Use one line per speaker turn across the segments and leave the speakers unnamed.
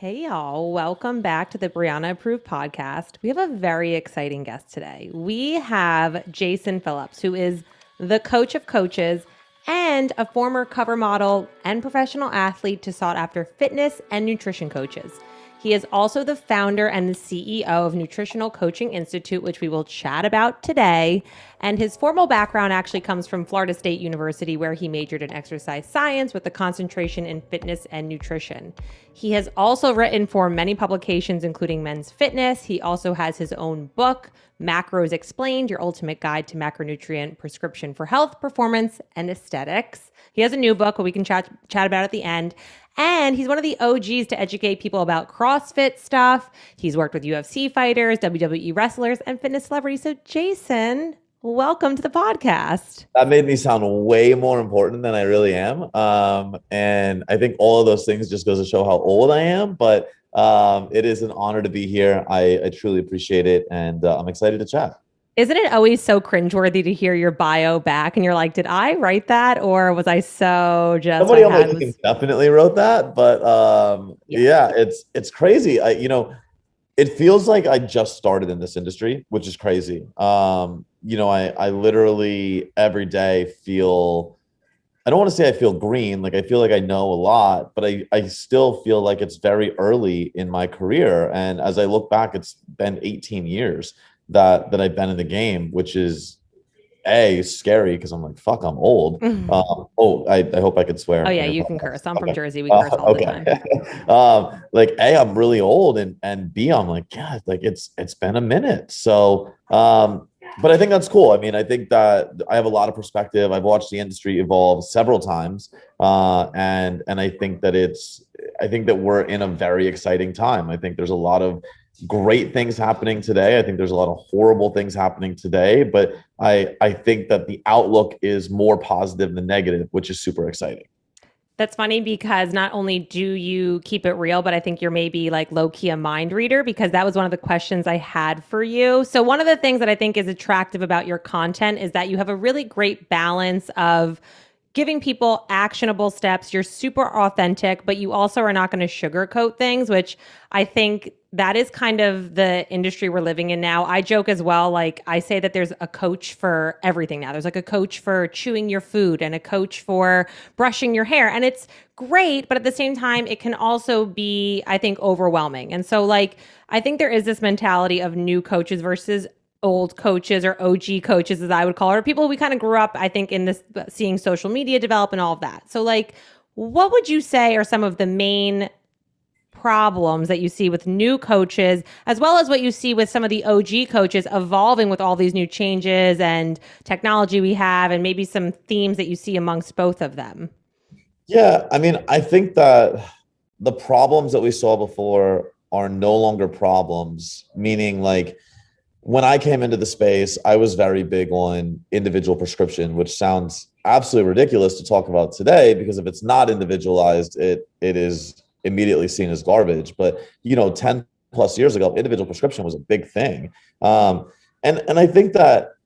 Hey y'all, welcome back to the Brianna Approved podcast. We have a very exciting guest today. We have Jason Phillips, who is the coach of coaches and a former cover model and professional athlete to sought after fitness and nutrition coaches. He is also the founder and the CEO of Nutritional Coaching Institute, which we will chat about today. And his formal background actually comes from Florida State University, where he majored in exercise science with a concentration in fitness and nutrition. He has also written for many publications, including Men's Fitness. He also has his own book, Macros Explained, Your Ultimate Guide to Macronutrient Prescription for Health, Performance, and Aesthetics. He has a new book, but we can chat about at the end. And he's one of the OGs to educate people about CrossFit stuff. He's worked with UFC fighters, WWE wrestlers, and fitness celebrities. So Jason, welcome to the podcast.
That made me sound way more important than I really am. And I think all of those things just goes to show how old I am. But it is an honor to be here. I truly appreciate it. And I'm excited to chat.
Isn't it always so cringeworthy to hear your bio back and you're like, did I write that? Or was I so just...
Somebody on my team definitely wrote that. But yeah, it's crazy. It feels like I just started in this industry, which is crazy. I literally every day feel, I don't want to say I feel green. Like I feel like I know a lot, but I still feel like it's very early in my career. And as I look back, it's been 18 years that I've been in the game, which is scary because I'm like, fuck, I'm old. I hope I could swear.
Oh yeah, you can curse. I'm from Jersey. We curse all the
time. I'm really old, and B, I'm like, yeah, like it's been a minute. So, but I think that's cool. I mean, I think that I have a lot of perspective. I've watched the industry evolve several times, and I think that we're in a very exciting time. I think there's a lot of great things happening today. I think there's a lot of horrible things happening today, but I think that the outlook is more positive than negative, which is super exciting.
That's funny because not only do you keep it real, but I think you're maybe like low-key a mind reader, because that was one of the questions I had for you. So one of the things that I think is attractive about your content is that you have a really great balance of giving people actionable steps. You're super authentic, but you also are not going to sugarcoat things, which I think that is kind of the industry we're living in now. I joke as well. Like I say that there's a coach for everything now. There's like a coach for chewing your food and a coach for brushing your hair. And it's great, but at the same time, it can also be, I think, overwhelming. And so like, I think there is this mentality of new coaches versus old coaches, or OG coaches, as I would call it, or people we kind of grew up, I think, in this, seeing social media develop and all of that. So like, what would you say are some of the main problems that you see with new coaches, as well as what you see with some of the OG coaches evolving with all these new changes and technology we have, and maybe some themes that you see amongst both of them?
Yeah, I mean, I think that the problems that we saw before are no longer problems, meaning like, when I came into the space, I was very big on individual prescription, which sounds absolutely ridiculous to talk about today, because if it's not individualized, it is immediately seen as garbage. But 10 plus years ago, individual prescription was a big thing. And I think that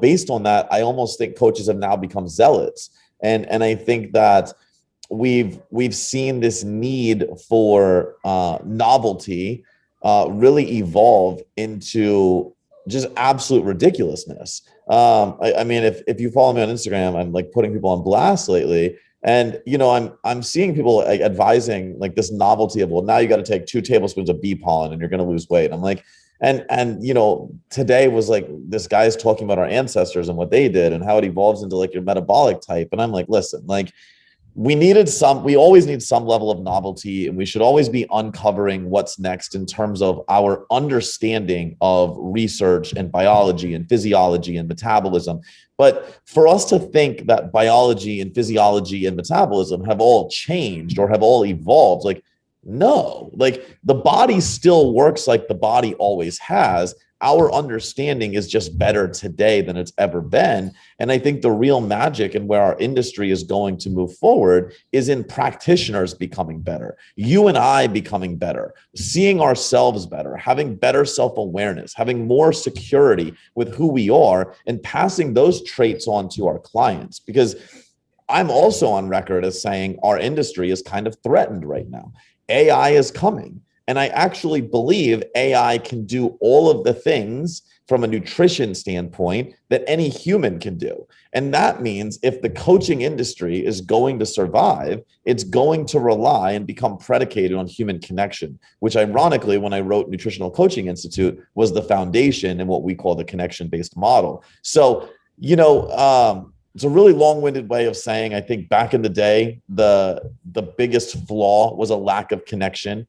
based on that, I almost think coaches have now become zealots. And I think that we've seen this need for novelty really evolve into just absolute ridiculousness. I mean, if you follow me on Instagram, I'm like putting people on blast lately, and I'm seeing people like advising like this novelty of, well, now you got to take 2 tablespoons of bee pollen and you're going to lose weight. I'm like, and today was like this guy's talking about our ancestors and what they did and how it evolves into like your metabolic type, and I'm like, listen, like, we always need some level of novelty, and we should always be uncovering what's next in terms of our understanding of research and biology and physiology and metabolism. But for us to think that biology and physiology and metabolism have all changed or have all evolved, like, no, like the body still works like the body always has. Our understanding is just better today than it's ever been. And I think the real magic and where our industry is going to move forward is in practitioners becoming better, you and I becoming better, seeing ourselves better, having better self-awareness, having more security with who we are, and passing those traits on to our clients. Because I'm also on record as saying our industry is kind of threatened right now. AI is coming. And I actually believe AI can do all of the things from a nutrition standpoint that any human can do. And that means if the coaching industry is going to survive, it's going to rely and become predicated on human connection, which ironically, when I wrote Nutritional Coaching Institute, was the foundation in what we call the connection-based model. So, it's a really long-winded way of saying, I think back in the day, the biggest flaw was a lack of connection.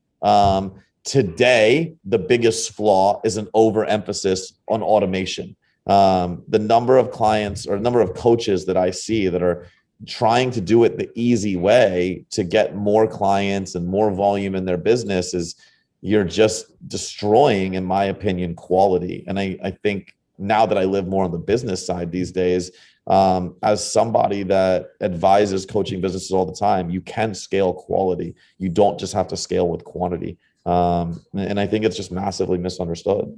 Today, the biggest flaw is an overemphasis on automation. The number of clients or number of coaches that I see that are trying to do it the easy way to get more clients and more volume in their business is you're just destroying, in my opinion, quality. And I think now that I live more on the business side these days, as somebody that advises coaching businesses all the time, you can scale quality. You don't just have to scale with quantity. And I think it's just massively misunderstood.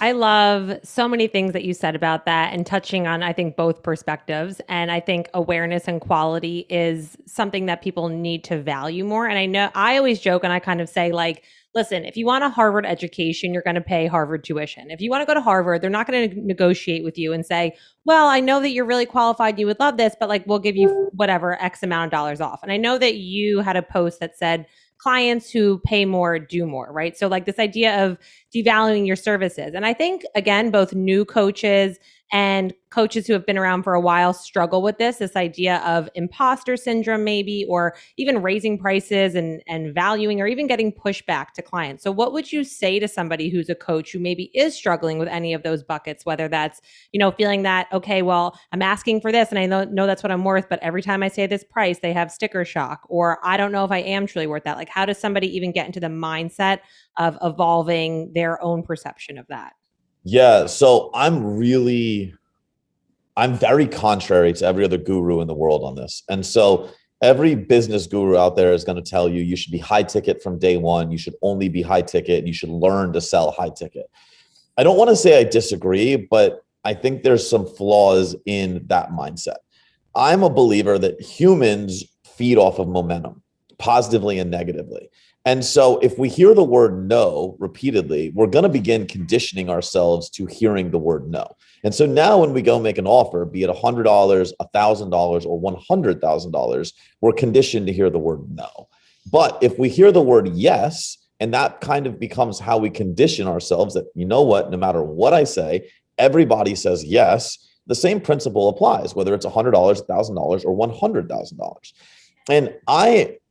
I love so many things that you said about that and touching on, I think, both perspectives. And I think awareness and quality is something that people need to value more. And I know I always joke and I kind of say, like, listen, if you want a Harvard education, you're going to pay Harvard tuition. If you want to go to Harvard, they're not going to negotiate with you and say, well, I know that you're really qualified. You would love this, but like, we'll give you whatever X amount of dollars off. And I know that you had a post that said, clients who pay more do more, right? So like this idea of devaluing your services. And I think, again, both new coaches and coaches who have been around for a while struggle with this idea of imposter syndrome, maybe, or even raising prices and valuing or even getting pushback to clients. So what would you say to somebody who's a coach who maybe is struggling with any of those buckets, whether that's, feeling that, okay, well, I'm asking for this and I know that's what I'm worth, but every time I say this price, they have sticker shock, or I don't know if I am truly worth that. Like, how does somebody even get into the mindset of evolving their own perception of that?
Yeah. So I'm very contrary to every other guru in the world on this. And so every business guru out there is going to tell you should be high ticket from day one. You should only be high ticket. You should learn to sell high ticket. I don't want to say I disagree, but I think there's some flaws in that mindset. I'm a believer that humans feed off of momentum, positively and negatively. And so if we hear the word no repeatedly, we're going to begin conditioning ourselves to hearing the word no. And so now when we go make an offer, be it $100, $1,000, or $100,000, we're conditioned to hear the word no. But if we hear the word yes, and that kind of becomes how we condition ourselves that, you know what, no matter what I say, everybody says yes, the same principle applies, whether it's $100, $1,000, or $100,000. And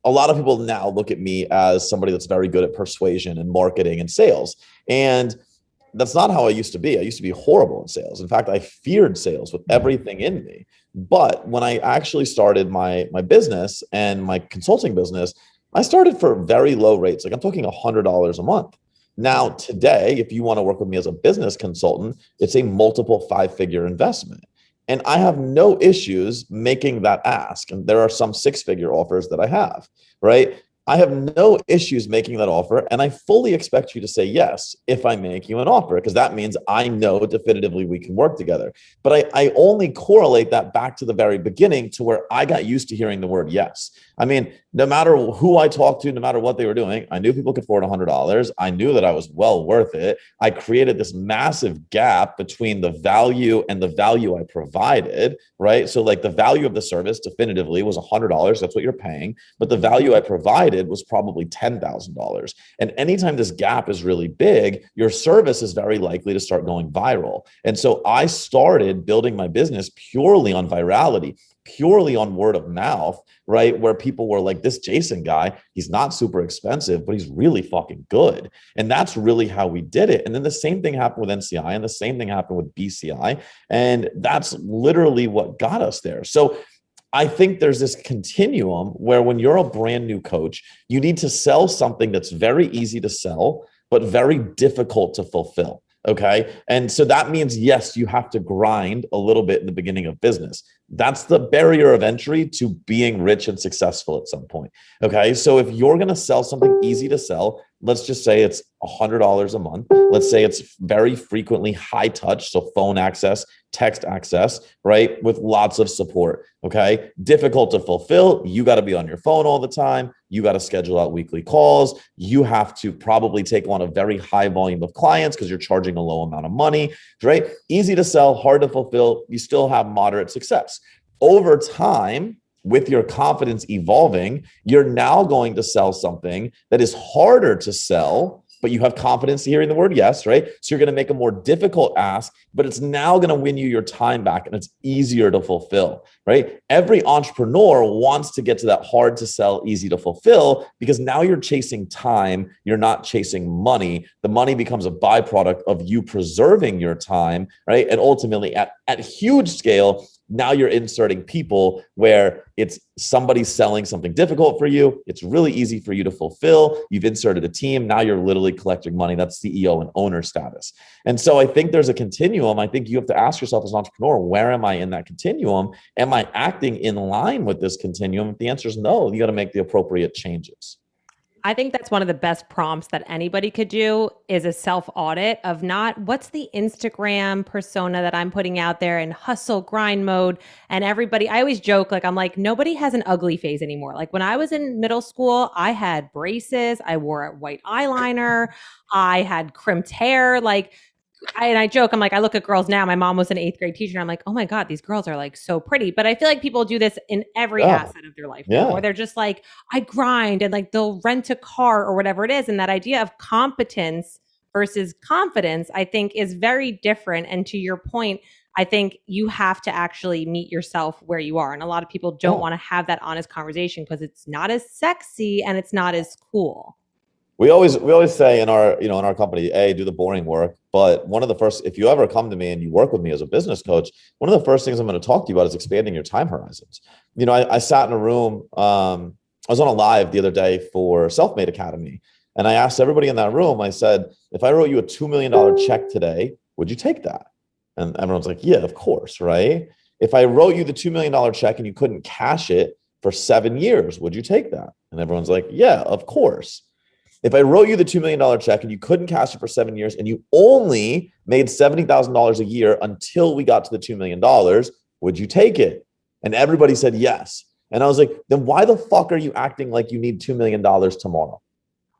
a lot of people now look at me as somebody that's very good at persuasion and marketing and sales. And that's not how I used to be. I used to be horrible in sales. In fact, I feared sales with everything in me. But when I actually started my business and my consulting business, I started for very low rates. Like I'm talking $100 a month. Now, today, if you want to work with me as a business consultant, it's a multiple five-figure investment. And I have no issues making that ask. And there are some six-figure offers that I have, right? I have no issues making that offer. And I fully expect you to say yes if I make you an offer, because that means I know definitively we can work together. But I only correlate that back to the very beginning to where I got used to hearing the word yes. I mean, no matter who I talked to, no matter what they were doing, I knew people could afford $100. I knew that I was well worth it. I created this massive gap between the value and the value I provided, right? So like the value of the service definitively was $100. That's what you're paying. But the value I provided was probably $10,000. And anytime this gap is really big, your service is very likely to start going viral. And so I started building my business purely on virality, purely on word of mouth, right? Where people were like, this Jason guy, he's not super expensive, but he's really fucking good. And that's really how we did it. And then the same thing happened with NCI and the same thing happened with BCI. And that's literally what got us there. So I think there's this continuum where when you're a brand new coach, you need to sell something that's very easy to sell, but very difficult to fulfill. Okay. And so that means, yes, you have to grind a little bit in the beginning of business. That's the barrier of entry to being rich and successful at some point. Okay. So if you're going to sell something easy to sell, let's just say it's $100 a month. Let's say it's very frequently high touch. So phone access, text access, right? With lots of support. Okay. Difficult to fulfill. You got to be on your phone all the time. You got to schedule out weekly calls. You have to probably take on a very high volume of clients because you're charging a low amount of money, right? Easy to sell, hard to fulfill. You still have moderate success. Over time, with your confidence evolving, you're now going to sell something that is harder to sell, but you have confidence hearing the word yes, right? So you're going to make a more difficult ask, but it's now going to win you your time back and it's easier to fulfill, right? Every entrepreneur wants to get to that hard to sell, easy to fulfill, because now you're chasing time. You're not chasing money. The money becomes a byproduct of you preserving your time, right? And ultimately at huge scale, now you're inserting people where it's somebody selling something difficult for you. It's really easy for you to fulfill. You've inserted a team. Now you're literally collecting money. That's CEO and owner status. And so I think there's a continuum. I think you have to ask yourself as an entrepreneur, where am I in that continuum? Am I acting in line with this continuum? If the answer is no, you got to make the appropriate changes.
I think that's one of the best prompts that anybody could do is a self audit of not what's the Instagram persona that I'm putting out there in hustle grind mode. And everybody, I always joke, like, I'm like, nobody has an ugly face anymore. Like when I was in middle school, I had braces, I wore a white eyeliner, I had crimped hair. Like, I joke, I'm like, I look at girls now. My mom was an eighth grade teacher. And I'm like, oh my God, these girls are like so pretty. But I feel like people do this in every
Yeah.
asset of their life now,
Yeah.
where they're just like, I grind and like they'll rent a car or whatever it is. And that idea of competence versus confidence, I think is very different. And to your point, I think you have to actually meet yourself where you are. And a lot of people don't want to have that honest conversation because it's not as sexy and it's not as cool.
We always say in our company, hey, do the boring work. But one of the first, if you ever come to me and you work with me as a business coach, one of the first things I'm going to talk to you about is expanding your time horizons. I sat in a room. I was on a live the other day for Self-Made Academy, and I asked everybody in that room. I said, if I wrote you a $2 million check today, would you take that? And everyone's like, yeah, of course, right? If I wrote you the $2 million check and you couldn't cash it for 7 years, would you take that? And everyone's like, yeah, of course. If I wrote you the $2 million check and you couldn't cash it for 7 years and you only made $70,000 a year until we got to the $2 million, would you take it? And everybody said yes. And I was like, then why the fuck are you acting like you need $2 million tomorrow?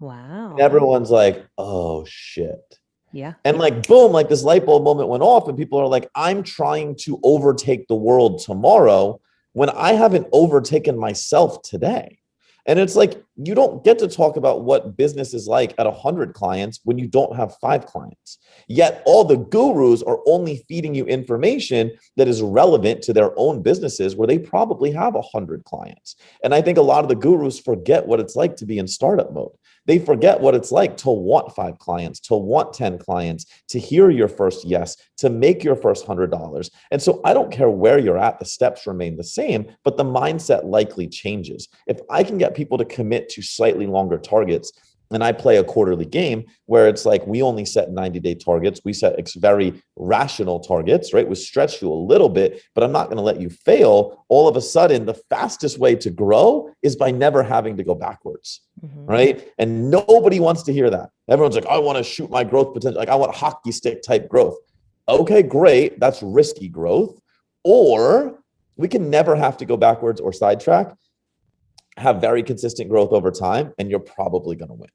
Wow.
And everyone's like, oh shit.
Yeah.
And like, boom, like this light bulb moment went off and people are like, I'm trying to overtake the world tomorrow when I haven't overtaken myself today. And it's like, you don't get to talk about what business is like at 100 clients when you don't have 5 clients. Yet all the gurus are only feeding you information that is relevant to their own businesses where they probably have 100 clients. And I think a lot of the gurus forget what it's like to be in startup mode. They forget what it's like to want 5 clients, to want 10 clients, to hear your first yes, to make your first $100. And so I don't care where you're at, the steps remain the same, but the mindset likely changes. If I can get people to commit to slightly longer targets, and I play a quarterly game where it's like we only set 90-day targets. We set very rational targets, right? We stretch you a little bit, but I'm not going to let you fail. All of a sudden, the fastest way to grow is by never having to go backwards, right? And nobody wants to hear that. Everyone's like, I want to shoot my growth potential. Like I want hockey stick type growth. Okay, great. That's risky growth. Or we can never have to go backwards or sidetrack, have very consistent growth over time, and you're probably going to win.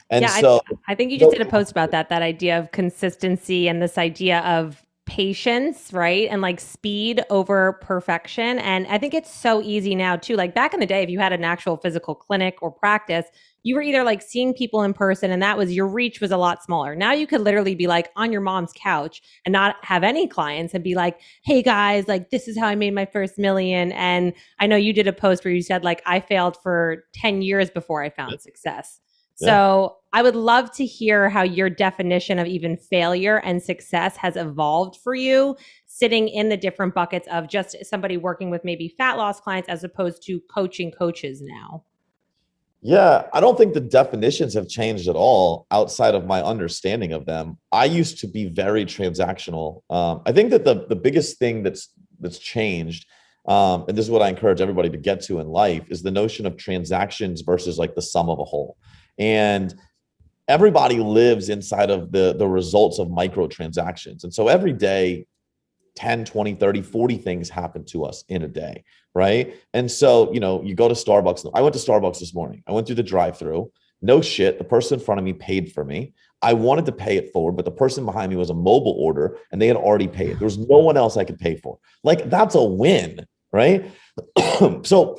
And
yeah,
so
I think you just did a post about that idea of consistency and this idea of patience, right? And like speed over perfection. And I think it's so easy now too. Like back in the day, if you had an actual physical clinic or practice, you were either like seeing people in person and that was your reach was a lot smaller. Now you could literally be like on your mom's couch and not have any clients and be like, hey guys, like this is how I made my first million. And I know you did a post where you said like, I failed for 10 years before I found success. So I would love to hear how your definition of even failure and success has evolved for you, sitting in the different buckets of just somebody working with maybe fat loss clients as opposed to coaching coaches now.
Yeah, I don't think the definitions have changed at all outside of my understanding of them. I used to be very transactional. I think that the biggest thing that's changed and this is what I encourage everybody to get to in life, is the notion of transactions versus like the sum of a whole. And everybody lives inside of the results of microtransactions. And so every day, 10, 20, 30, 40 things happen to us in a day, right? And so, you go to Starbucks. I went to Starbucks this morning. I went through the drive-through. No shit. The person in front of me paid for me. I wanted to pay it forward, but the person behind me was a mobile order and they had already paid it. There was no one else I could pay for. Like, that's a win, right? So,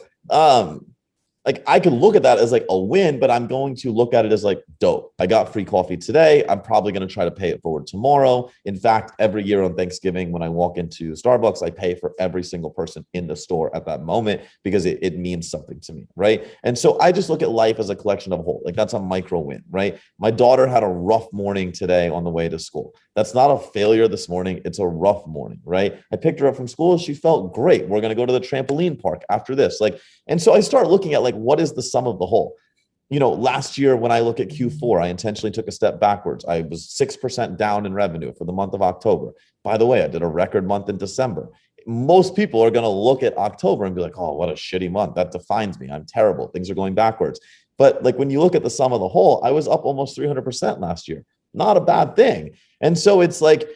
like, I could look at that as like a win, but I'm going to look at it as like, dope. I got free coffee today. I'm probably going to try to pay it forward tomorrow. In fact, every year on Thanksgiving, when I walk into Starbucks, I pay for every single person in the store at that moment because it means something to me, right? And so I just look at life as a collection of a whole. Like, that's a micro win, right? My daughter had a rough morning today on the way to school. That's not a failure this morning. It's a rough morning, right? I picked her up from school. She felt great. We're going to go to the trampoline park after this. Like, and so I start looking at like, what is the sum of the whole? Last year when I look at Q4, I intentionally took a step backwards. I was 6% down in revenue for the month of October. By the way, I did a record month in December. Most people are going to look at October and be like, oh, what a shitty month. That defines me. I'm terrible. Things are going backwards. But like, when you look at the sum of the whole, I was up almost 300% last year. Not a bad thing. And so it's like,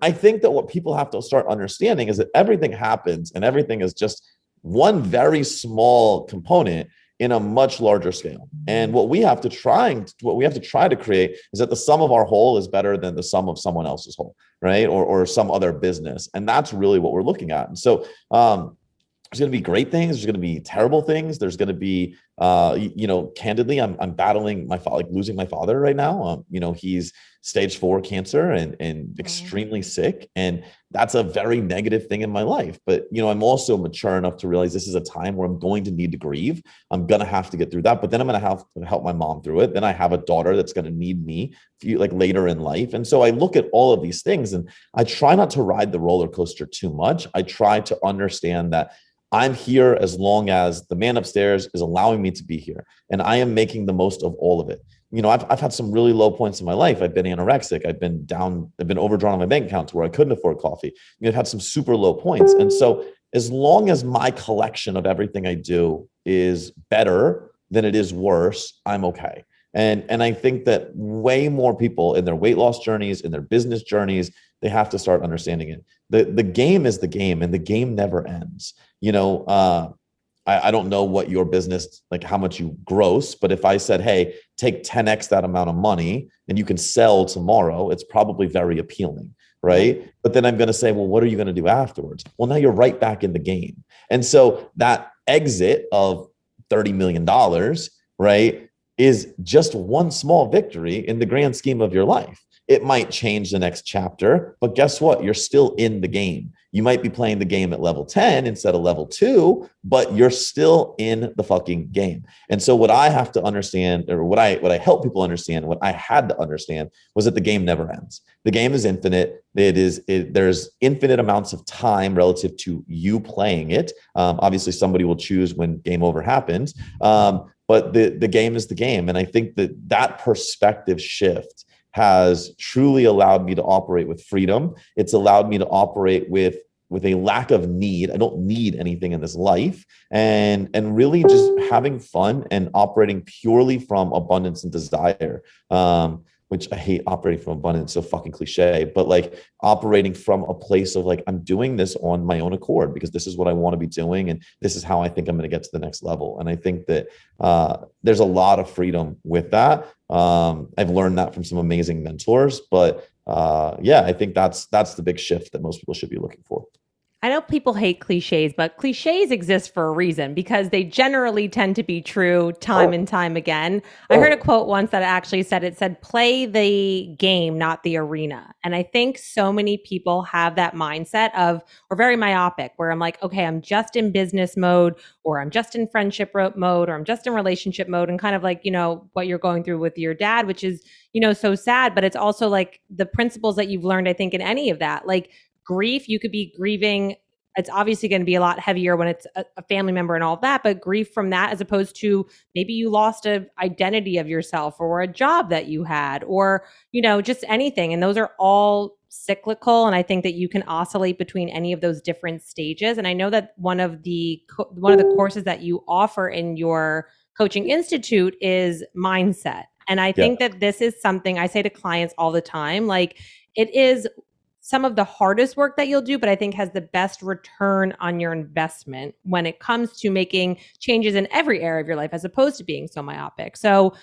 I think that what people have to start understanding is that everything happens and everything is just one very small component in a much larger scale. And what we have to try to create is that the sum of our whole is better than the sum of someone else's whole, right? Or some other business. And that's really what we're looking at. And so there's going to be great things. There's going to be terrible things. There's going to be, candidly, I'm battling losing my father right now. He's stage 4 cancer and extremely sick. And that's a very negative thing in my life. But, I'm also mature enough to realize this is a time where I'm going to need to grieve. I'm going to have to get through that, but then I'm going to have to help my mom through it. Then I have a daughter that's going to need me like later in life. And so I look at all of these things and I try not to ride the roller coaster too much. I try to understand that I'm here as long as the man upstairs is allowing me to be here. And I am making the most of all of it. I've had some really low points in my life. I've been anorexic. I've been down. I've been overdrawn on my bank account to where I couldn't afford coffee. I've had some super low points. And so as long as my collection of everything I do is better than it is worse, I'm okay. And I think that way more people in their weight loss journeys, in their business journeys, they have to start understanding it. The game is the game and the game never ends. I don't know what your business, like how much you gross, but if I said, hey, take 10x that amount of money and you can sell tomorrow, it's probably very appealing, right? But then I'm going to say, well, what are you going to do afterwards? Well, now you're right back in the game. And so that exit of $30 million, right, is just one small victory in the grand scheme of your life. It might change the next chapter, but guess what? You're still in the game. You might be playing the game at level 10 instead of level 2, but you're still in the fucking game. And so what I have to understand, or what I help people understand, what I had to understand was that the game never ends. The game is infinite. There's infinite amounts of time relative to you playing it. Obviously, somebody will choose when game over happens, but the game is the game. And I think that perspective shift has truly allowed me to operate with freedom. It's allowed me to operate with a lack of need. I don't need anything in this life, and really just having fun and operating purely from abundance and desire. Which I hate operating from abundance, so fucking cliche, but like operating from a place of like, I'm doing this on my own accord because this is what I want to be doing. And this is how I think I'm going to get to the next level. And I think that there's a lot of freedom with that. I've learned that from some amazing mentors, but I think that's the big shift that most people should be looking for.
I know people hate cliches, but cliches exist for a reason because they generally tend to be true time and time again. I heard a quote once that actually said, play the game, not the arena. And I think so many people have that mindset of, or very myopic, where I'm like, okay, I'm just in business mode, or I'm just in friendship mode, or I'm just in relationship mode. And kind of like, what you're going through with your dad, which is, so sad, but it's also like the principles that you've learned, I think, in any of that, like, grief, you could be grieving. It's obviously going to be a lot heavier when it's a family member and all of that, but grief from that, as opposed to maybe you lost an identity of yourself or a job that you had, or, just anything. And those are all cyclical, and I think that you can oscillate between any of those different stages. And I know that one of the courses that you offer in your coaching institute is mindset. And I
Yeah.
think that this is something I say to clients all the time. Like, it is some of the hardest work that you'll do, but I think has the best return on your investment when it comes to making changes in every area of your life, as opposed to being so myopic. So,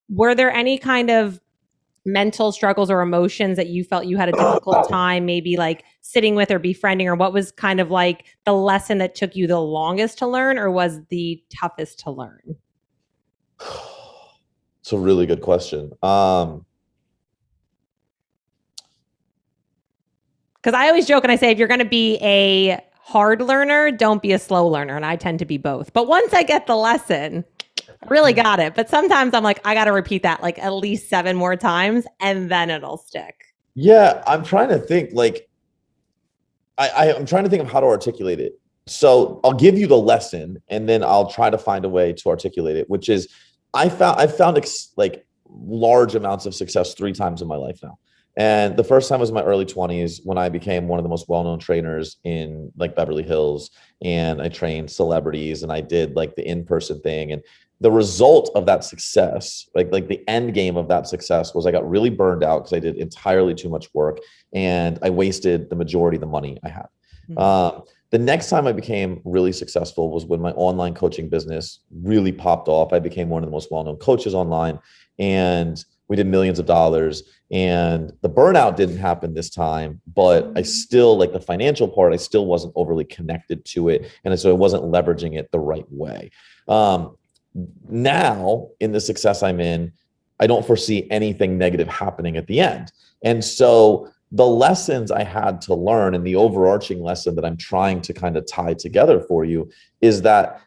were there any kind of mental struggles or emotions that you felt you had a difficult time maybe like sitting with or befriending, or what was kind of like the lesson that took you the longest to learn or was the toughest to learn?
It's a really good question.
Because I always joke and I say, if you're going to be a hard learner, don't be a slow learner. And I tend to be both. But once I get the lesson, I really got it. But sometimes I'm like, I got to repeat that like at least 7 more times and then it'll stick.
Yeah, I'm trying to think like I'm trying to think of how to articulate it. So I'll give you the lesson and then I'll try to find a way to articulate it, which is I've found like large amounts of success 3 times in my life now. And the first time was in my early 20s when I became one of the most well-known trainers in like Beverly Hills, and I trained celebrities and I did like the in-person thing. And the result of that success, like the end game of that success, was I got really burned out because I did entirely too much work and I wasted the majority of the money I had. The next time I became really successful was when my online coaching business really popped off. I became one of the most well-known coaches online and we did millions of dollars, and the burnout didn't happen this time, but I still, like the financial part, I still wasn't overly connected to it. And so I wasn't leveraging it the right way. Now in the success I'm in, I don't foresee anything negative happening at the end. And so the lessons I had to learn, and the overarching lesson that I'm trying to kind of tie together for you, is that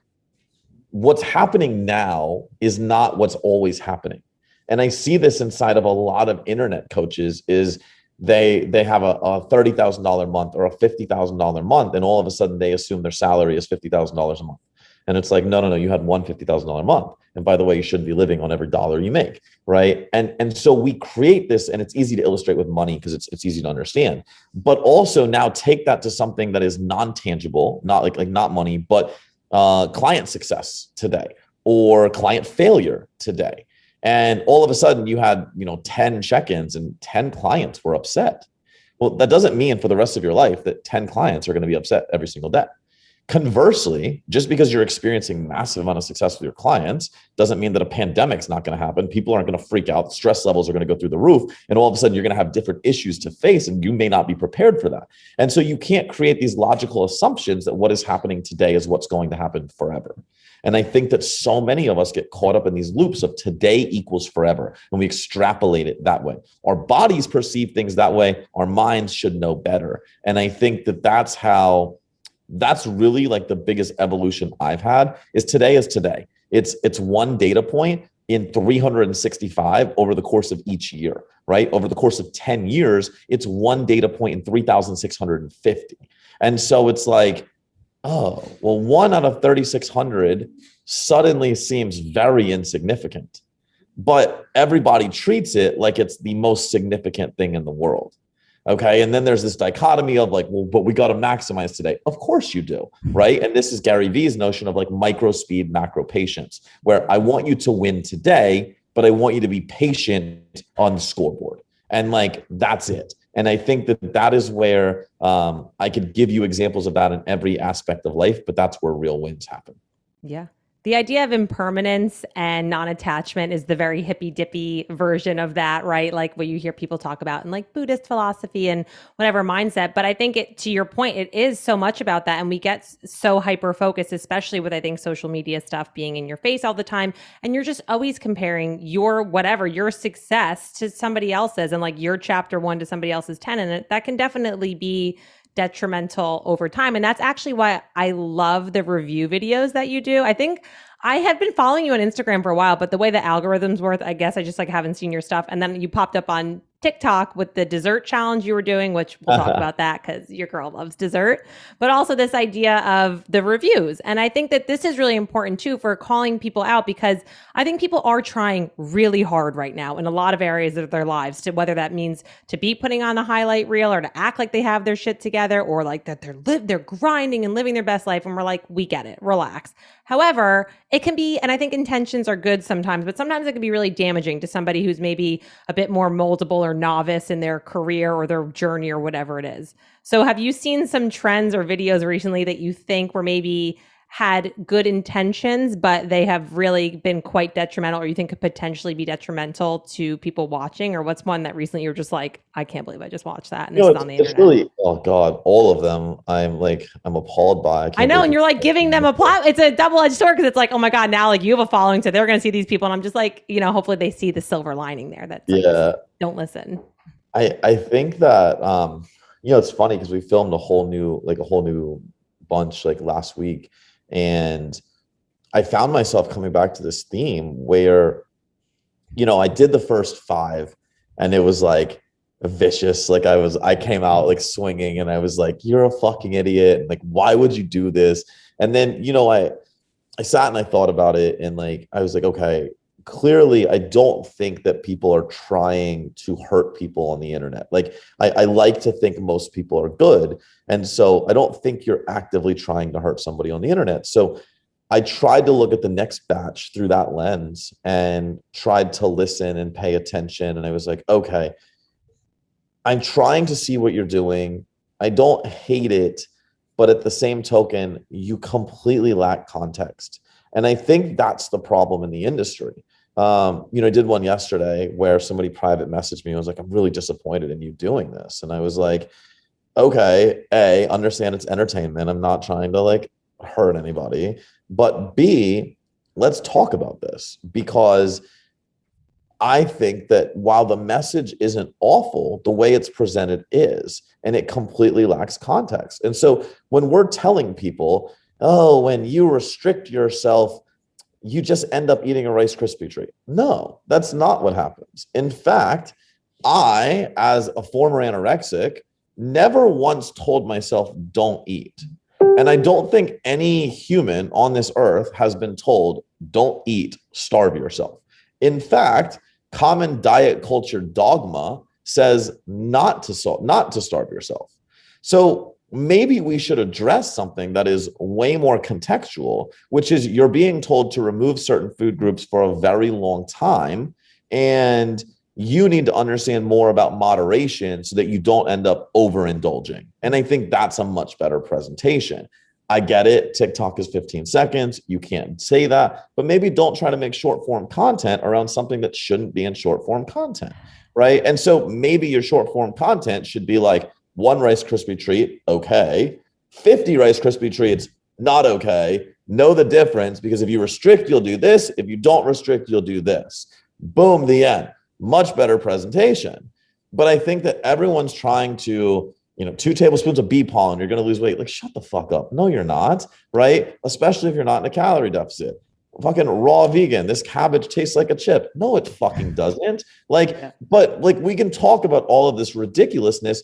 what's happening now is not what's always happening. And I see this inside of a lot of internet coaches is they have a $30,000 month or a $50,000 month, and all of a sudden they assume their salary is $50,000 a month. And it's like, no, you had one $50,000 month. And by the way, you shouldn't be living on every dollar you make, right? And so we create this, and it's easy to illustrate with money because it's easy to understand. But also now take that to something that is non-tangible, not like not money, but client success today or client failure today. And all of a sudden you had, 10 check-ins and 10 clients were upset. Well, that doesn't mean for the rest of your life that 10 clients are going to be upset every single day. Conversely, just because you're experiencing massive amount of success with your clients doesn't mean that a pandemic's not going to happen. People aren't going to freak out. Stress levels are going to go through the roof. And all of a sudden you're going to have different issues to face, and you may not be prepared for that. And so you can't create these logical assumptions that what is happening today is what's going to happen forever. And I think that so many of us get caught up in these loops of today equals forever, and we extrapolate it that way. Our bodies perceive things that way. Our minds should know better. And I think that that's really like the biggest evolution I've had is today is today. It's one data point in 365 over the course of each year, right? Over the course of 10 years, it's one data point in 3,650. And so it's like, oh, well, 1 out of 3,600 suddenly seems very insignificant, but everybody treats it like it's the most significant thing in the world. Okay. And then there's this dichotomy of like, well, but we got to maximize today. Of course you do. Right. And this is Gary Vee's notion of like micro speed, macro patience, where I want you to win today, but I want you to be patient on the scoreboard. And like, that's it. And I think that is where I could give you examples of that in every aspect of life, but that's where real wins happen.
Yeah. The idea of impermanence and non-attachment is the very hippy dippy version of that, right? Like what you hear people talk about in like Buddhist philosophy and whatever mindset. But I think to your point, it is so much about that. And we get so hyper focused, especially with, I think, social media stuff being in your face all the time. And you're just always comparing your success to somebody else's, and like your chapter 1 to somebody else's 10. And that can definitely be detrimental over time. And that's actually why I love the review videos that you do. I think I had been following you on Instagram for a while, but the way the algorithms work, I guess I just like haven't seen your stuff. And then you popped up on TikTok with the dessert challenge you were doing, which we'll talk about that because your girl loves dessert, but also this idea of the reviews. And I think that this is really important too for calling people out, because I think people are trying really hard right now in a lot of areas of their lives, to whether that means to be putting on the highlight reel or to act like they have their shit together, or like that they're grinding and living their best life. And we're like, we get it, relax. However, it can be, and I think intentions are good sometimes, but sometimes it can be really damaging to somebody who's maybe a bit more moldable or novice in their career or their journey or whatever it is. So have you seen some trends or videos recently that you think were maybe had good intentions, but they have really been quite detrimental, or you think could potentially be detrimental to people watching? Or what's one that recently you're just like, I can't believe I just watched that and this is on the
it's
internet?
really, oh God, all of them. I'm appalled by. I
I
can't
know,
believe
and you're like giving them a plot. It's a double-edged sword, because it's like, oh my God, now like you have a following, so they're going to see these people, and I'm just like, hopefully they see the silver lining there. That's like,
yeah.
don't listen.
I think that it's funny because we filmed a whole new bunch like last week, and I found myself coming back to this theme where I did the first five and it was like vicious. Like I came out like swinging and I was like, you're a fucking idiot. And like, why would you do this? And then, I sat and I thought about it, and like, I was like, okay, clearly I don't think that people are trying to hurt people on the internet. Like I like to think most people are good. And so I don't think you're actively trying to hurt somebody on the internet. So I tried to look at the next batch through that lens and tried to listen and pay attention. And I was like, okay, I'm trying to see what you're doing. I don't hate it, but at the same token, you completely lack context. And I think that's the problem in the industry. I did one yesterday where somebody private messaged me. I was like, I'm really disappointed in you doing this. And I was like, okay, A, understand it's entertainment. I'm not trying to like hurt anybody. But B, let's talk about this, because I think that while the message isn't awful, the way it's presented is, and it completely lacks context. And so when we're telling people, oh, when you restrict yourself, you just end up eating a Rice Krispie treat. No, that's not what happens. In fact, I, as a former anorexic, never once told myself, don't eat. And I don't think any human on this earth has been told, don't eat, starve yourself. In fact, common diet culture dogma says not to starve yourself. So maybe we should address something that is way more contextual, which is you're being told to remove certain food groups for a very long time, and you need to understand more about moderation so that you don't end up overindulging. And I think that's a much better presentation. I get it. TikTok is 15 seconds. You can't say that, but maybe don't try to make short form content around something that shouldn't be in short form content. Right. And so maybe your short form content should be like one Rice Krispie treat. Okay. 50 Rice Krispie treats. Not okay. Know the difference, because if you restrict, you'll do this. If you don't restrict, you'll do this. Boom, the end. Much better presentation. But I think that everyone's trying to, 2 tablespoons of bee pollen, you're going to lose weight. Like, shut the fuck up. No, you're not. Right. Especially if you're not in a calorie deficit. Fucking raw vegan. This cabbage tastes like a chip. No, it fucking doesn't. But we can talk about all of this ridiculousness,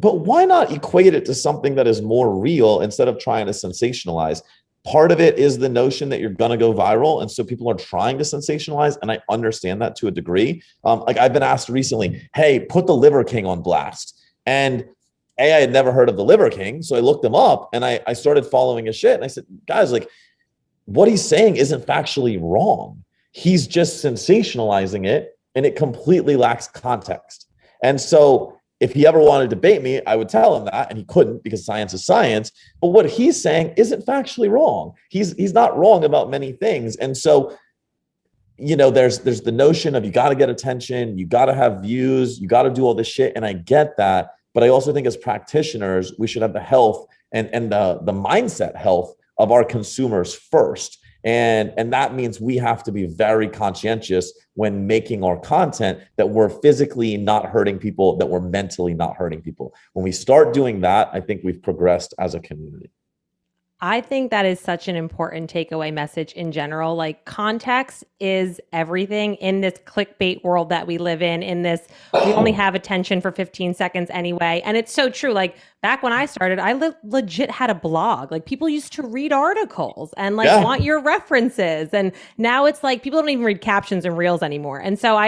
but why not equate it to something that is more real instead of trying to sensationalize? Part of it is the notion that you're going to go viral. And so people are trying to sensationalize. And I understand that to a degree. I've been asked recently, hey, put the Liver King on blast. And I had never heard of the Liver King. So I looked him up and I started following his shit. And I said, guys, what he's saying isn't factually wrong. He's just sensationalizing it, and it completely lacks context. And so if he ever wanted to debate me, I would tell him that, and he couldn't, because science is science. But what he's saying isn't factually wrong. He's not wrong about many things. And so, there's the notion of you got to get attention, you got to have views, you got to do all this shit. And I get that. But I also think as practitioners, we should have the health and the mindset health of our consumers first. And that means we have to be very conscientious when making our content, that we're physically not hurting people, that we're mentally not hurting people. When we start doing that, I think we've progressed as a community.
I think that is such an important takeaway message in general. Like, context is everything in this clickbait world that we live in this, we only have attention for 15 seconds anyway. And it's so true. Like, back when I started, I legit had a blog. Like, people used to read articles and like
Yeah.
want your references. And now it's like people don't even read captions and reels anymore. And so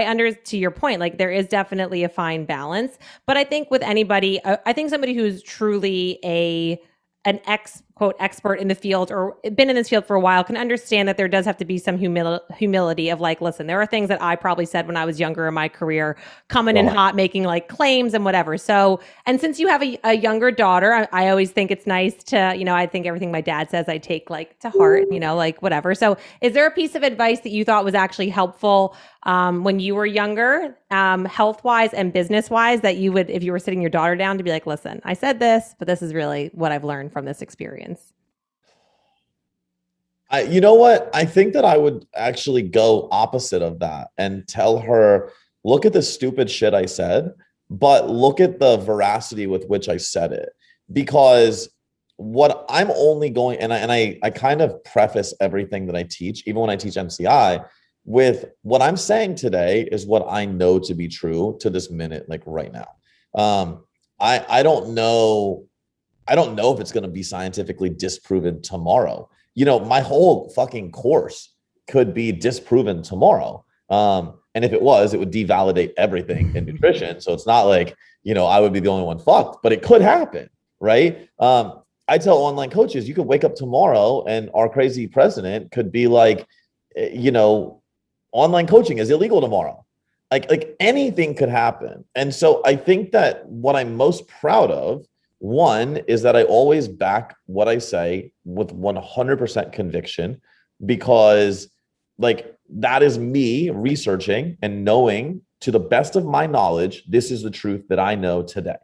to your point, like, there is definitely a fine balance. But I think with anybody, I think somebody who's truly an quote expert in the field or been in this field for a while can understand that there does have to be some humility of like, listen, there are things that I probably said when I was younger in my career, coming in
Right.
hot, making like claims and whatever. So, and since you have a younger daughter, I always think it's nice to, I think everything my dad says I take like to heart, like whatever. So is there a piece of advice that you thought was actually helpful when you were younger, health wise and business wise, that you would, if you were sitting your daughter down, to be like, listen, I said this, but this is really what I've learned from this experience?
You know what? I think that I would actually go opposite of that and tell her, look at the stupid shit I said, but look at the veracity with which I said it. Because what I'm only going, and I kind of preface everything that I teach, even when I teach MCI, with what I'm saying today is what I know to be true to this minute, like right now. I don't know. I don't know if it's going to be scientifically disproven tomorrow. My whole fucking course could be disproven tomorrow. And if it was, it would devalidate everything in nutrition. So it's not like, I would be the only one fucked, but it could happen, right? I tell online coaches, you could wake up tomorrow and our crazy president could be like, online coaching is illegal tomorrow. Like anything could happen. And so I think that what I'm most proud of, one, is that I always back what I say with 100% conviction, because like that is me researching and knowing to the best of my knowledge, this is the truth that I know today.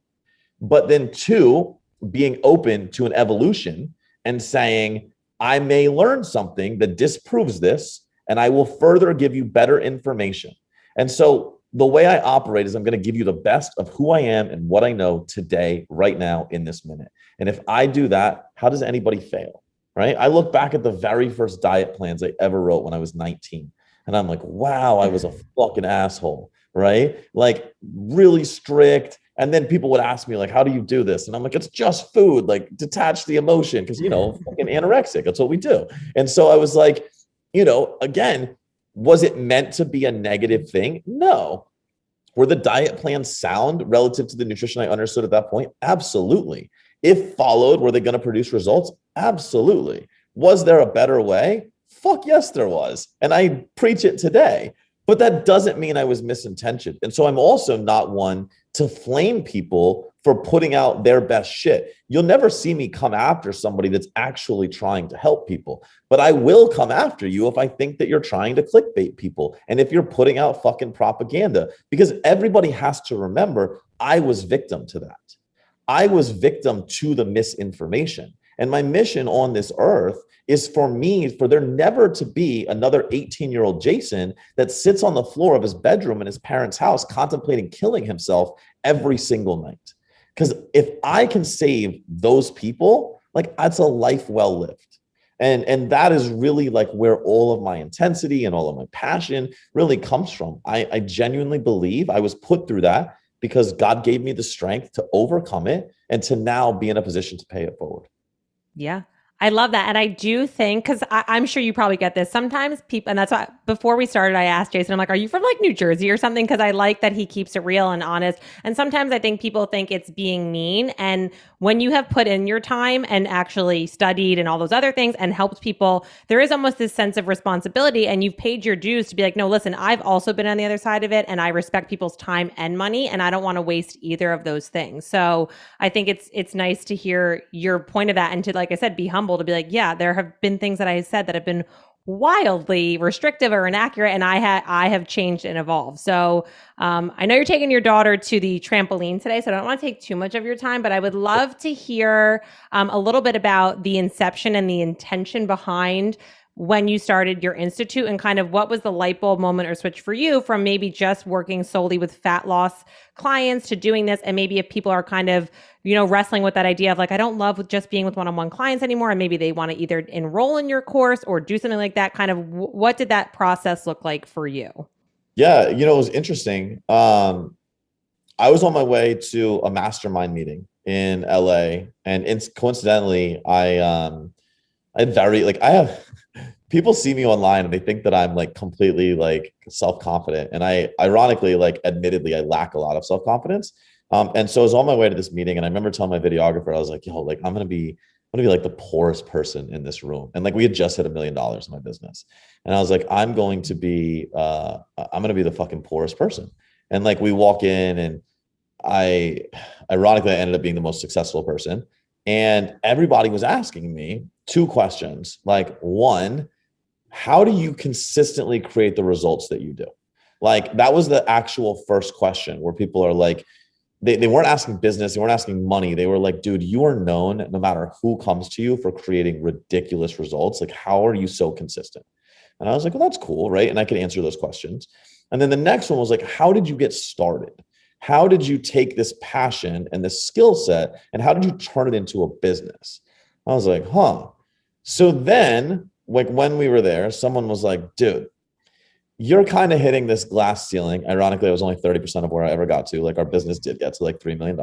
But then two, being open to an evolution and saying, I may learn something that disproves this, and I will further give you better information. And so the way I operate is I'm going to give you the best of who I am and what I know today, right now, in this minute. And if I do that, how does anybody fail? Right? I look back at the very first diet plans I ever wrote when I was 19. And I'm like, wow, I was a fucking asshole. Right? Like really strict. And then people would ask me, like, how do you do this? And I'm like, it's just food, like detach the emotion. Cause fucking anorexic. That's what we do. And so I was like, again, was it meant to be a negative thing? No. Were the diet plans sound relative to the nutrition I understood at that point? Absolutely. If followed, were they going to produce results? Absolutely. Was there a better way? Fuck yes, there was. And I preach it today. But that doesn't mean I was misintentioned. And so I'm also not one to flame people for putting out their best shit. You'll never see me come after somebody that's actually trying to help people. But I will come after you if I think that you're trying to clickbait people and if you're putting out fucking propaganda. Because everybody has to remember, I was victim to that. I was victim to the misinformation. And my mission on this earth is for there never to be another 18-year-old Jason that sits on the floor of his bedroom in his parents' house contemplating killing himself every single night. Because if I can save those people, like that's a life well lived. And that is really like where all of my intensity and all of my passion really comes from. I genuinely believe I was put through that because God gave me the strength to overcome it and to now be in a position to pay it forward.
Yeah. I love that. And I do think, because I'm sure you probably get this sometimes people, and that's why before we started, I asked Jason, I'm like, are you from like New Jersey or something? Because I like that he keeps it real and honest. And sometimes I think people think it's being mean. And when you have put in your time and actually studied and all those other things and helped people, there is almost this sense of responsibility and you've paid your dues to be like, no, listen, I've also been on the other side of it and I respect people's time and money and I don't want to waste either of those things. So I think it's nice to hear your point of that and to, like I said, be humble to be like, yeah, there have been things that I said that have been wildly restrictive or inaccurate, and I have changed and evolved. So I know you're taking your daughter to the trampoline today, so I don't want to take too much of your time, but I would love to hear a little bit about the inception and the intention behind when you started your institute, and kind of what was the light bulb moment or switch for you from maybe just working solely with fat loss clients to doing this? And maybe if people are kind of, wrestling with that idea of like, I don't love just being with one-on-one clients anymore, and maybe they want to either enroll in your course or do something like that, kind of what did that process look like for you?
Yeah, it was interesting. I was on my way to a mastermind meeting in LA, and coincidentally, I very like I have people see me online and they think that I'm like completely like self-confident. And I ironically, like admittedly, I lack a lot of self-confidence. And so I was on my way to this meeting, and I remember telling my videographer, I was like, yo, like I'm gonna be like the poorest person in this room. And like we had just hit $1 million in my business. And I was like, I'm gonna be the fucking poorest person. And like we walk in, and ironically, I ended up being the most successful person. And everybody was asking me two questions. Like, one, how do you consistently create the results that you do? Like, that was the actual first question, where people are like, they weren't asking business, they weren't asking money. They were like, dude, you are known no matter who comes to you for creating ridiculous results. Like, how are you so consistent? And I was like, well, that's cool, right? And I could answer those questions. And then the next one was like, how did you get started? How did you take this passion and this skill set, and how did you turn it into a business? I was like, huh. So then, like when we were there, someone was like, dude, you're kind of hitting this glass ceiling. Ironically, it was only 30% of where I ever got to. Like our business did get to like $3 million.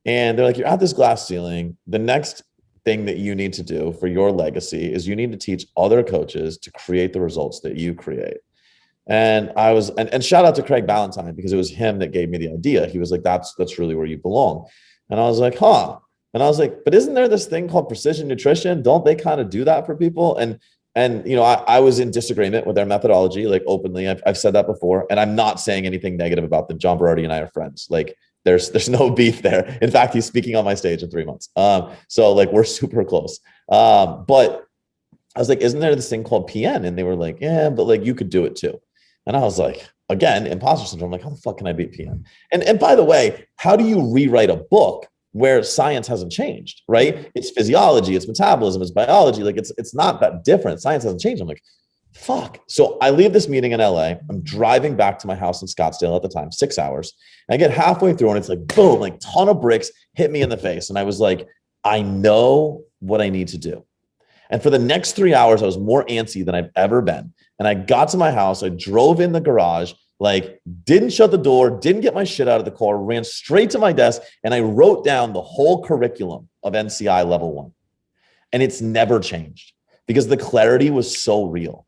And they're like, you're at this glass ceiling. The next thing that you need to do for your legacy is you need to teach other coaches to create the results that you create. And I was, and shout out to Craig Ballantyne, because it was him that gave me the idea. He was like, that's really where you belong. And I was like, huh. And I was like, but isn't there this thing called precision nutrition? Don't they kind of do that for people? And I was in disagreement with their methodology, like openly. I've said that before, and I'm not saying anything negative about them. John Berardi and I are friends. Like there's no beef there. In fact, he's speaking on my stage in 3 months. So like we're super close. But I was like, isn't there this thing called PN? And they were like, yeah, but like you could do it too. And I was like, again, imposter syndrome. Like, how the fuck can I beat PN? And by the way, how do you rewrite a book where science hasn't changed, right? It's physiology, it's metabolism, it's biology. Like it's not that different. Science hasn't changed. I'm like, fuck. So I leave this meeting in LA. I'm driving back to my house in Scottsdale at the time, 6 hours. And I get halfway through, and it's like, boom, like ton of bricks hit me in the face. And I was like, I know what I need to do. And for the next 3 hours, I was more antsy than I've ever been. And I got to my house, I drove in the garage, like didn't shut the door, didn't get my shit out of the car, ran straight to my desk, and I wrote down the whole curriculum of NCI level 1. And it's never changed because the clarity was so real.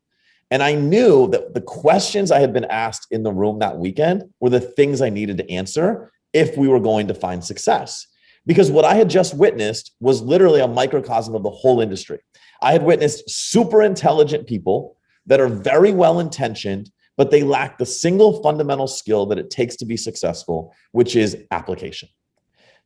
And I knew that the questions I had been asked in the room that weekend were the things I needed to answer if we were going to find success. Because what I had just witnessed was literally a microcosm of the whole industry. I had witnessed super intelligent people that are very well intentioned, but they lack the single fundamental skill that it takes to be successful, which is application.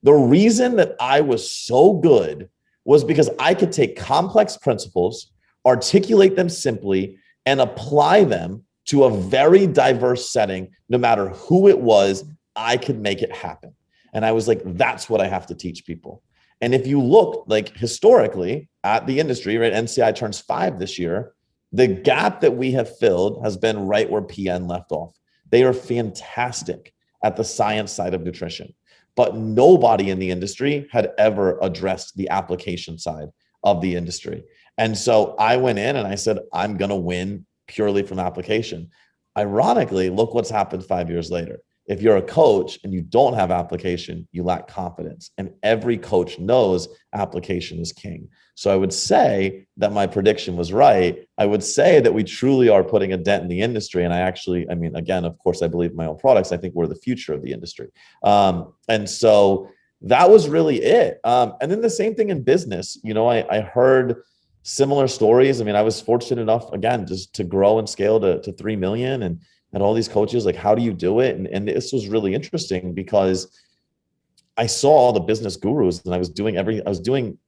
The reason that I was so good was because I could take complex principles, articulate them simply, and apply them to a very diverse setting. No matter who it was, I could make it happen. And I was like, that's what I have to teach people. And if you look like historically at the industry, right, NCI turns 5 this year, the gap that we have filled has been right where PN left off. They are fantastic at the science side of nutrition, but nobody in the industry had ever addressed the application side of the industry. And so I went in and I said, I'm going to win purely from application. Ironically, look what's happened 5 years later. If you're a coach and you don't have application, you lack confidence. And every coach knows application is king. So I would say that my prediction was right. I would say that we truly are putting a dent in the industry. And I mean, again, of course, I believe in my own products. I think we're the future of the industry. And so that was really it. And then the same thing in business. I heard similar stories. I mean, I was fortunate enough, again, just to grow and scale to 3 million and all these coaches, like, how do you do it? And this was really interesting because I saw all the business gurus and I was doing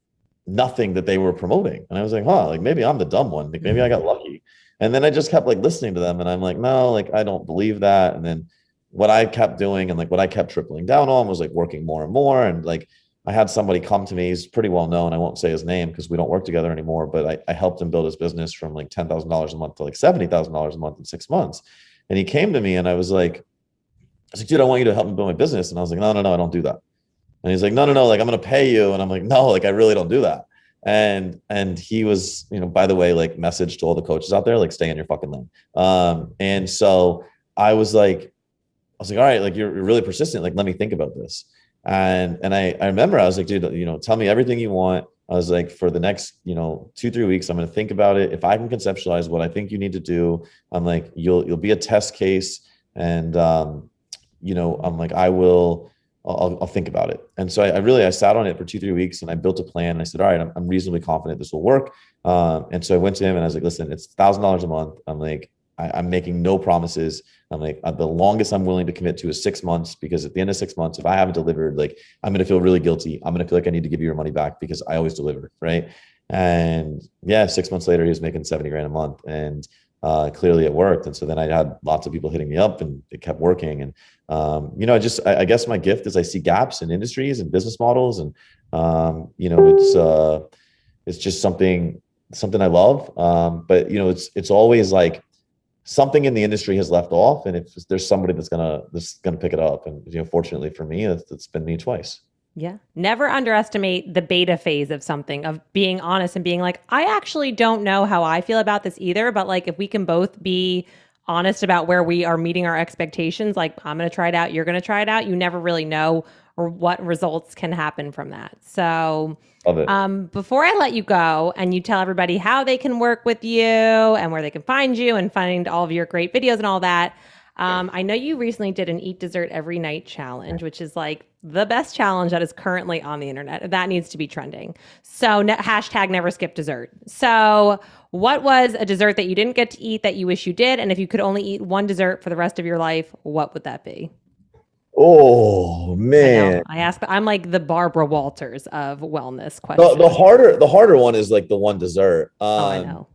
nothing that they were promoting. And I was like, like maybe I'm the dumb one. Like maybe I got lucky. And then I just kept like listening to them and I'm like, no, like, I don't believe that. And then what I kept doing and like what I kept tripling down on was like working more and more. And like, I had somebody come to me. He's pretty well known. I won't say his name because we don't work together anymore, but I helped him build his business from like $10,000 a month to like $70,000 a month in 6 months. And he came to me and I was like, dude, I want you to help me build my business. And I was like, no, no, no, I don't do that. And he's like, no, no, no, like I'm going to pay you. And I'm like, no, like I really don't do that. And he was, by the way, like message to all the coaches out there, like stay in your fucking lane. And so I was like, all right, like you're really persistent. Like, let me think about this. And I remember I was like, dude, tell me everything you want. I was like, for the next, 2-3 weeks, I'm going to think about it. If I can conceptualize what I think you need to do, I'm like, you'll be a test case. And, I'm like, I'll think about it. And so I sat on it for 2-3 weeks and I built a plan. And I said, all right, I'm reasonably confident this will work. And so I went to him and I was like, listen, it's $1,000 a month. I'm like, I'm making no promises. I'm like, the longest I'm willing to commit to is 6 months, because at the end of 6 months, if I haven't delivered, like, I'm going to feel really guilty. I'm going to feel like I need to give you your money back because I always deliver. Right. And yeah, 6 months later, he was making 70 grand a month, and clearly it worked. And so then I had lots of people hitting me up and it kept working. And, I guess my gift is I see gaps in industries and business models. And, it's just something I love. But it's always like, something in the industry has left off, and if there's somebody that's gonna pick it up, and fortunately for me, it's been me twice.
Yeah. Never underestimate the beta phase of something, of being honest and being like, I actually don't know how I feel about this either, but like if we can both be honest about where we are meeting our expectations, like I'm going to try it out, you're going to try it out, you never really know or what results can happen from that. So
Love it.
before I let you go and you tell everybody how they can work with you and where they can find you and find all of your great videos and all that, I know you recently did an Eat Dessert Every Night challenge, which is like the best challenge that is currently on the internet. That needs to be trending. So hashtag never skip dessert. So what was a dessert that you didn't get to eat that you wish you did? And if you could only eat one dessert for the rest of your life, what would that be?
Oh
I know.
man.
I'm like the Barbara Walters of wellness
The,
questions.
the harder one is like the one dessert.
Oh, I know.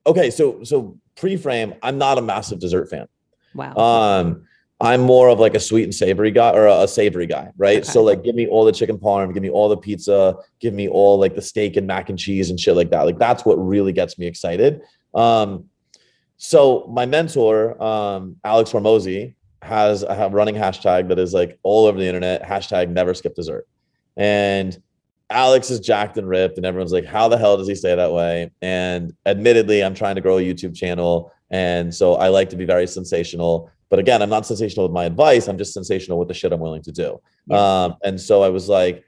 Okay, so pre-frame, I'm not a massive dessert fan.
Wow.
Um, I'm more of like a sweet and savory guy, or a savory guy, right?
Okay.
So like, give me all the chicken parm, give me all the pizza, give me all like the steak and mac and cheese and shit like that. Like that's what really gets me excited. So my mentor, Alex Hormozy, has a running hashtag that is like all over the internet, hashtag never skip dessert. And Alex is jacked and ripped, and everyone's like, how the hell does he stay that way? And admittedly, I'm trying to grow a YouTube channel. And so I like to be very sensational. But again, I'm not sensational with my advice. I'm just sensational with the shit I'm willing to do.
Yeah.
And so I was like,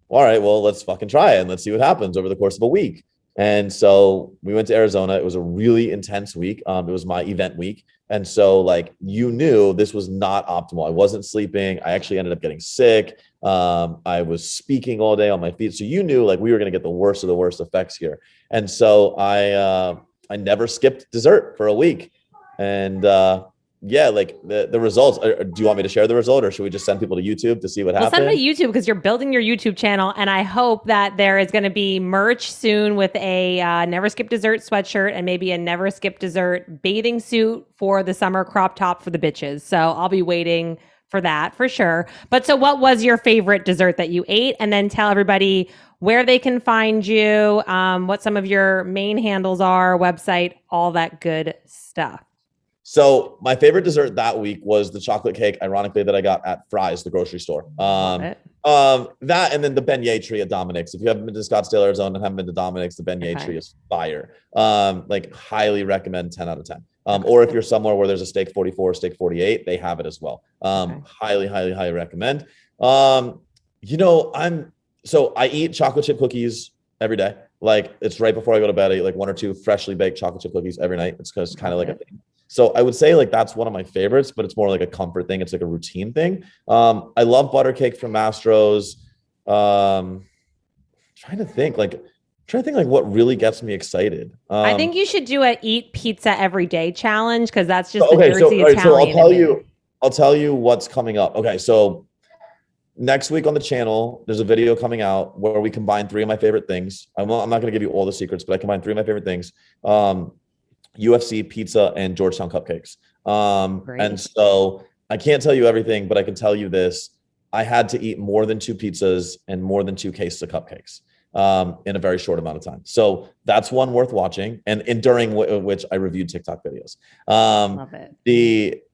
all right, well, let's fucking try it and let's see what happens over the course of a week. And so we went to Arizona. It was a really intense week. It was my event week. And so like, you knew this was not optimal. I wasn't sleeping. I actually ended up getting sick. I was speaking all day on my feet. So you knew like we were going to get the worst of the worst effects here. And so I never skipped dessert for a week. And yeah, like the results. Do you want me to share the result, or should we just send people to YouTube to see what happened?
Send them to YouTube because you're building your YouTube channel, and I hope that there is going to be merch soon with a Never Skip Dessert sweatshirt and maybe a Never Skip Dessert bathing suit for the summer crop top for the bitches. So I'll be waiting for that for sure. But so what was your favorite dessert that you ate? And then tell everybody where they can find you, what some of your main handles are, website, all that good stuff.
So my favorite dessert that week was the chocolate cake, ironically, that I got at Fry's, the grocery store. That and then the beignet tree at Dominic's. If you haven't been to Scottsdale, Arizona, and haven't been to Dominic's, the beignet tree is fire. Like highly recommend, 10 out of 10. Or if you're somewhere where there's a steak 44, steak 48, they have it as well. Highly, highly, highly recommend. I eat chocolate chip cookies every day. Like it's right before I go to bed. I eat like 1 or 2 freshly baked chocolate chip cookies every night. It's because kind of like a thing. So I would say like that's one of my favorites, but it's more like a comfort thing. It's like a routine thing. I love butter cake from Mastro's. Trying to think like what really gets me excited.
I think you should do a eat pizza every day challenge, because that's just
okay,
the Jersey Italian.
So I'll tell you what's coming up. Okay, so next week on the channel, there's a video coming out where we combine 3 of my favorite things. I'm not going to give you all the secrets, but I combine 3 of my favorite things. UFC, pizza, and Georgetown cupcakes. And so I can't tell you everything, but I can tell you this. I had to eat more than 2 pizzas and more than 2 cases of cupcakes in a very short amount of time. So that's one worth watching. And during which I reviewed TikTok videos.
Love it.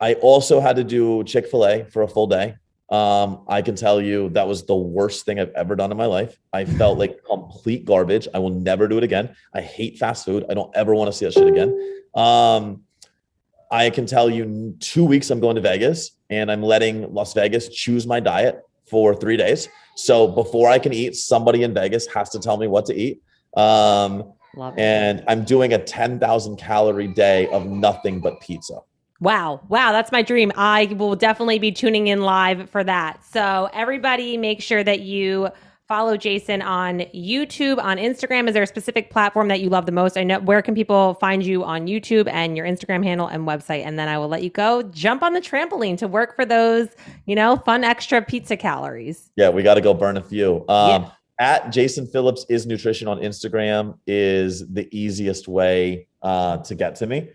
I also had to do Chick-fil-A for a full day. I can tell you that was the worst thing I've ever done in my life. I felt like complete garbage. I will never do it again. I hate fast food. I don't ever want to see that shit again. I can tell you in 2 weeks I'm going to Vegas and I'm letting Las Vegas choose my diet for 3 days. So before I can eat, somebody in Vegas has to tell me what to eat. And I'm doing a 10,000 calorie day of nothing but pizza.
Wow. That's my dream. I will definitely be tuning in live for that. So everybody make sure that you follow Jason on YouTube, on Instagram. Is there a specific platform that you love the most? I know, where can people find you on YouTube and your Instagram handle and website? And then I will let you go jump on the trampoline to work for those, fun extra pizza calories.
Yeah, we got to go burn a few. At Jason Phillips is Nutrition on Instagram is the easiest way to get to me.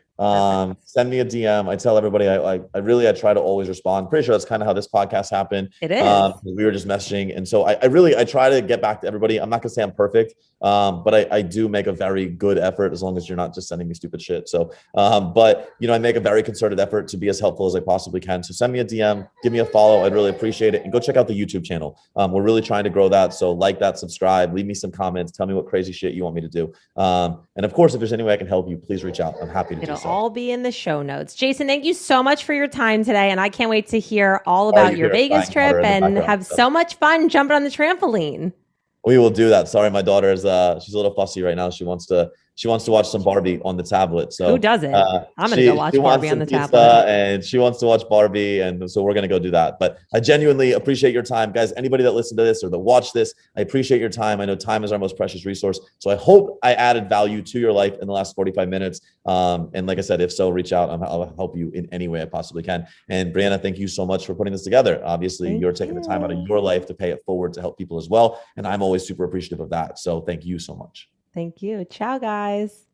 Send me a DM. I tell everybody I try to always respond. Pretty sure that's kind of how this podcast happened.
It is.
We were just messaging. And so I try to get back to everybody. I'm not gonna say I'm perfect, but I do make a very good effort as long as you're not just sending me stupid shit. So, but I make a very concerted effort to be as helpful as I possibly can. So send me a DM, give me a follow. I'd really appreciate it. And go check out the YouTube channel. We're really trying to grow that. So like that, subscribe, leave me some comments, tell me what crazy shit you want me to do. And of course, if there's any way I can help you, please reach out. I'm happy to do so.
All be in the show notes. Jason, thank you so much for your time today. And I can't wait to hear all about your Vegas trip and have so much fun jumping on the trampoline.
We will do that. Sorry, my daughter is she's a little fussy right now. She wants to watch some Barbie on the tablet. So
who doesn't? I'm gonna go watch Barbie on the tablet.
And she wants to watch Barbie, and so we're gonna go do that. But I genuinely appreciate your time, guys. Anybody that listened to this or that watched this, I appreciate your time. I know time is our most precious resource. So I hope I added value to your life in the last 45 minutes. And like I said, if so, reach out. I'll help you in any way I possibly can. And Brianna, thank you so much for putting this together. Obviously, you're taking the time out of your life to pay it forward to help people as well. And I'm always super appreciative of that. So thank you so much.
Thank you. Ciao, guys.